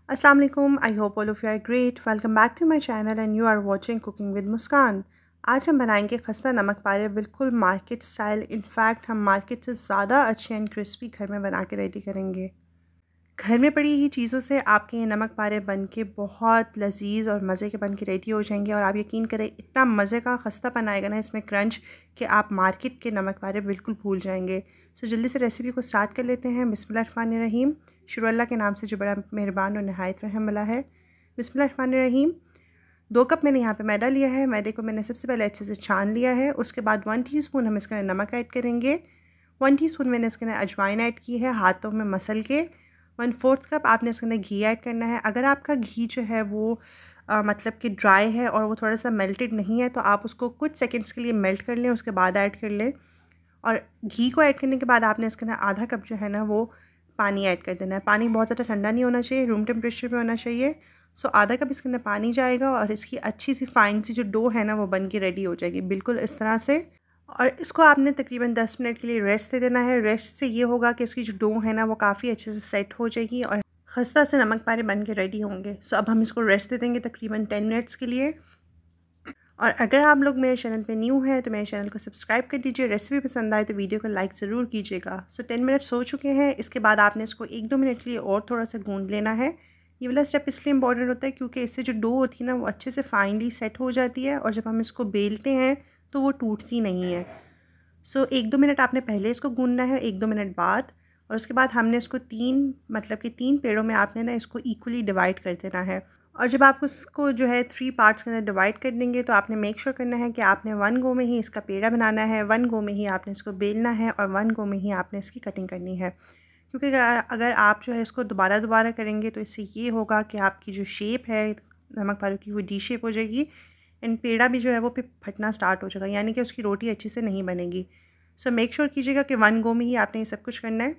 अस्सलाम वालेकुम। I hope all of you are great. Welcome back to my channel and you are watching cooking with Muskan. आज हम बनाएंगे खस्ता नमक पारे, बिल्कुल मार्केट स्टाइल। इनफैक्ट हम मार्केट से ज़्यादा अच्छे एंड क्रिस्पी घर में बना के रेडी करेंगे। घर में पड़ी ही चीज़ों से आपके ये नमक पारे बन के बहुत लजीज और मज़े के बन के रेडी हो जाएंगे। और आप यकीन करें, इतना मज़े का खस्ता बनाएगा ना इसमें क्रंच, कि आप मार्केट के नमक पारे बिल्कुल भूल जाएंगे। सो जल्दी से रेसिपी को स्टार्ट कर लेते हैं। बिस्मिल्लाहिर्रहमानिर्रहीम। शुरू अल्लाह के नाम से जो बड़ा मेहरबान और नहायत रहम वाला है। बिस्मिल्लाहिर्रहमानिर्रहीम। 2 कप मैंने यहाँ पे मैदा लिया है। मैदे को मैंने सबसे पहले अच्छे से छान लिया है। उसके बाद 1 टीस्पून हम इसके अंदर नमक ऐड करेंगे। 1 टीस्पून मैंने इसके अंदर अजवाइन ऐड की है हाथों में मसल के। 1/4 कप आपने इसके अंदर घी ऐड करना है। अगर आपका घी जो है वो मतलब कि ड्राई है और वो थोड़ा सा मेल्टेड नहीं है, तो आप उसको कुछ सेकंड्स के लिए मेल्ट कर लें, उसके बाद ऐड कर लें। और घी को ऐड करने के बाद आपने इसके अंदर आधा कप जो है ना वो पानी ऐड कर देना है। पानी बहुत ज़्यादा ठंडा नहीं होना चाहिए, रूम टेम्परेचर पे होना चाहिए। सो आधा कप इसके अंदर पानी जाएगा और इसकी अच्छी सी फाइन सी जो डो है ना वो बन के रेडी हो जाएगी, बिल्कुल इस तरह से। और इसको आपने तकरीबन 10 मिनट के लिए रेस्ट दे देना है। रेस्ट से ये होगा कि इसकी जो डो है ना वो काफ़ी अच्छे से सेट हो जाएगी और खस्ता से नमक पारे बन के रेडी होंगे। सो अब हम इसको रेस्ट दे देंगे तकरीबन 10 मिनट्स के लिए। और अगर आप लोग मेरे चैनल पे न्यू हैं तो मेरे चैनल को सब्सक्राइब कर दीजिए। रेसिपी पसंद आए तो वीडियो को लाइक ज़रूर कीजिएगा। सो 10 मिनट्स हो चुके हैं। इसके बाद आपने इसको 1-2 मिनट के लिए और थोड़ा सा गूंद लेना है। ये वाला स्टेप इसलिए इंपॉर्टेंट होता है क्योंकि इससे जो डो होती है ना वो अच्छे से फाइनली सेट हो जाती है और जब हम इसको बेलते हैं तो वो टूटती नहीं है। सो 1-2 मिनट आपने पहले इसको गूंदना है, 1-2 मिनट बाद। और उसके बाद हमने इसको 3 पेड़ों में आपने ना इसको इक्वली डिवाइड कर देना है। और जब आप उसको जो है 3 पार्ट्स के अंदर डिवाइड कर देंगे तो आपने मेक श्योर करना है कि आपने 1 गो में ही इसका पेड़ा बनाना है, 1 गो में ही आपने इसको बेलना है और 1 गो में ही आपने इसकी कटिंग करनी है। क्योंकि अगर आप जो है इसको दोबारा करेंगे तो इससे ये होगा कि आपकी जो शेप है नमक पारे की वो डी शेप हो जाएगी एंड पेड़ा भी जो है वो फिर फटना स्टार्ट हो जाएगा, यानी कि उसकी रोटी अच्छे से नहीं बनेगी। सो मेक श्योर कीजिएगा कि 1 गो में ही आपने ये सब कुछ करना है।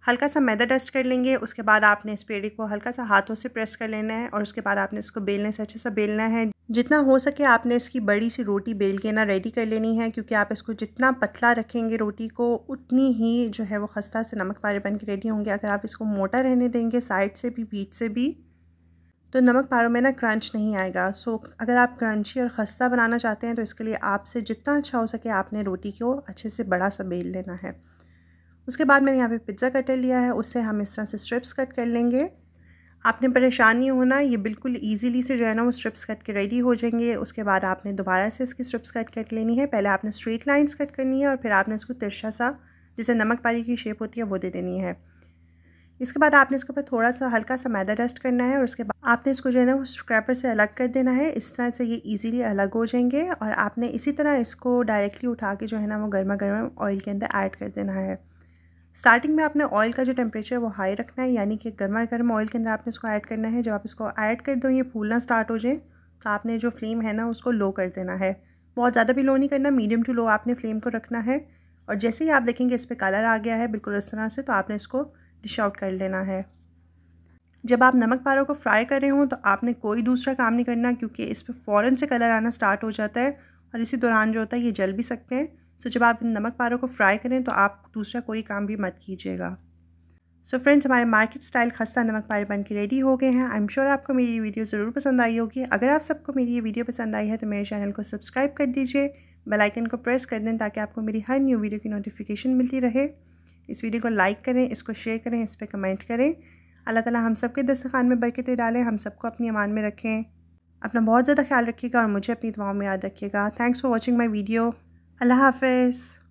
हल्का सा मैदा डस्ट कर लेंगे। उसके बाद आपने इस पेड़े को हल्का सा हाथों से प्रेस कर लेना है और उसके बाद आपने इसको बेलने से अच्छे से बेलना है। जितना हो सके आपने इसकी बड़ी सी रोटी बेल के ना रेडी कर लेनी है, क्योंकि आप इसको जितना पतला रखेंगे रोटी को उतनी ही जो है वो खस्ता से नमक पारे बन के रेडी होंगे। अगर आप इसको मोटा रहने देंगे साइड से भी बीच से भी तो नमक पारों में ना क्रंच नहीं आएगा। सो अगर आप क्रंची और खस्ता बनाना चाहते हैं तो इसके लिए आपसे जितना अच्छा हो सके आपने रोटी को अच्छे से बड़ा सा बेल लेना है। उसके बाद मैंने यहाँ पे पिज़्ज़ा कटर लिया है, उससे हम इस तरह से स्ट्रिप्स कट कर लेंगे। आपने परेशान नहीं होना, ये बिल्कुल इजीली से जो है ना वो स्ट्रिप्स कट के रेडी हो जाएंगे। उसके बाद आपने दोबारा से इसकी स्ट्रिप्स कट लेनी है। पहले आपने स्ट्रेट लाइंस कट करनी है और फिर आपने इसको तिरछा सा जैसे नमक पारे की शेप होती है वो दे देनी है। इसके बाद आपने इसके ऊपर थोड़ा सा हल्का सा मैदा डस्ट करना है और उसके बाद आपने इसको जो है ना वो स्क्रैपर से अलग कर देना है। इस तरह से ये इजीली अलग हो जाएंगे और आपने इसी तरह इसको डायरेक्टली उठा के जो है ना वो गर्मा गर्म ऑयल के अंदर ऐड कर देना है। स्टार्टिंग में आपने ऑयल का जो टेम्परेचर वो हाई रखना है, यानी कि गर्मा गर्म ऑयल के अंदर आपने इसको ऐड करना है। जब आप इसको ऐड कर दो ये फूलना स्टार्ट हो जाए तो आपने जो फ्लेम है ना उसको लो कर देना है। बहुत ज़्यादा भी लो नहीं करना, मीडियम टू लो आपने फ्लेम को रखना है। और जैसे ही आप देखेंगे इस पर कलर आ गया है बिल्कुल इस तरह से, तो आपने इसको डिश आउट कर लेना है। जब आप नमक पारों को फ्राई कर रहे हों तो आपने कोई दूसरा काम नहीं करना, क्योंकि इस पर फ़ौरन से कलर आना स्टार्ट हो जाता है और इसी दौरान जो होता है ये जल भी सकते हैं। सो जब आप नमक पारों को फ्राई करें तो आप दूसरा कोई काम भी मत कीजिएगा। सो फ्रेंड्स, हमारे मार्केट स्टाइल खस्ता नमक पारे बन के रेडी हो गए हैं। आई एम श्योर आपको मेरी वीडियो ज़रूर पसंद आई होगी। अगर आप सबको मेरी ये वीडियो पसंद आई है तो मेरे चैनल को सब्सक्राइब कर दीजिए, बेल आइकन को प्रेस कर दें ताकि आपको मेरी हर न्यू वीडियो की नोटिफिकेशन मिलती रहे। इस वीडियो को लाइक करें, इसको शेयर करें, इस पर कमेंट करें। अल्लाह ताला हम सबके दस्तरखान में बरकतें डालें, हम सबको अपनी अमान में रखें। अपना बहुत ज़्यादा ख्याल रखिएगा और मुझे अपनी दुआओं में याद रखिएगा। Thanks for watching my video. अल्लाह हाफ़िज़।